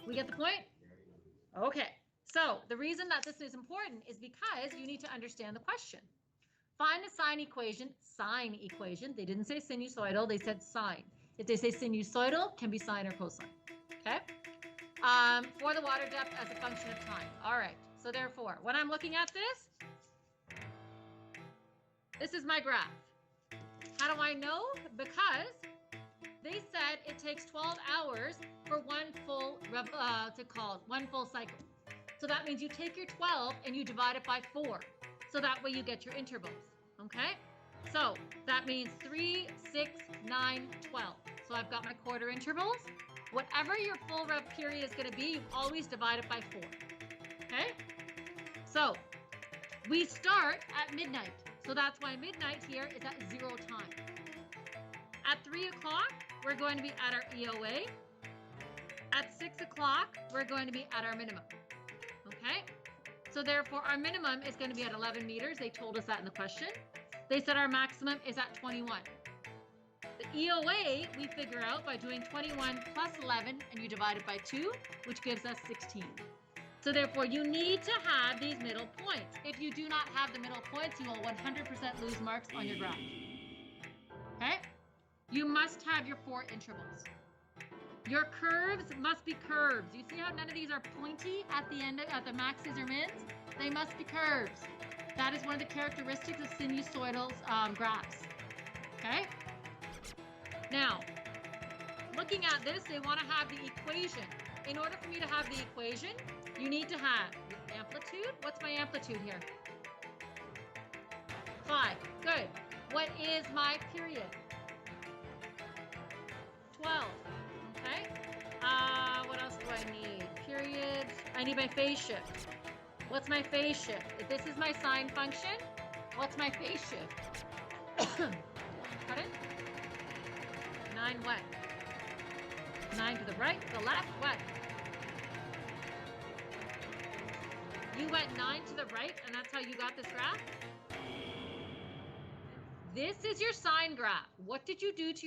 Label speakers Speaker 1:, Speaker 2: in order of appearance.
Speaker 1: We get the point? Okay. So the reason that this is important is because you need to understand the question. Find a sine equation. They didn't say sinusoidal, they said sine. If they say sinusoidal, can be sine or cosine. Okay? For the water depth as a function of time. All right. So therefore, when I'm looking at this is my graph. How do I know? Because they said it takes 12 hours for one full cycle. So that means you take your 12 and you divide it by 4. So that way you get your intervals. Okay? So that means 3, 6, 9, 12. So I've got my quarter intervals. Whatever your full rev period is going to be, you always divide it by 4. Okay? So we start at midnight. So that's why midnight here is at 0 time. At 3 o'clock, we're going to be at our EOA. At 6 o'clock, we're going to be at our minimum. Okay? So therefore, our minimum is going to be at 11 meters. They told us that in the question. They said our maximum is at 21. The EOA, we figure out by doing 21 plus 11, and you divide it by 2, which gives us 16. So therefore, you need to have these middle points. If you do not have the middle points, you will 100% lose marks on your graph. Okay? You must have your 4 intervals. Your curves must be curves. You see how none of these are pointy at the end, at the maxes or mins? They must be curves. That is one of the characteristics of sinusoidal graphs. Okay? Now, looking at this, they want to have the equation. In order for me to have the equation, you need to have the amplitude. What's my amplitude here? 5. Good. What is my period? 12. Okay. What else do I need? Period. I need my phase shift. What's my phase shift? If this is my sine function, what's my phase shift? Pardon? 9 what? 9 to the right, to the left, what? You went 9 to the right, and that's how you got this graph? This is your sine graph. What did you do to your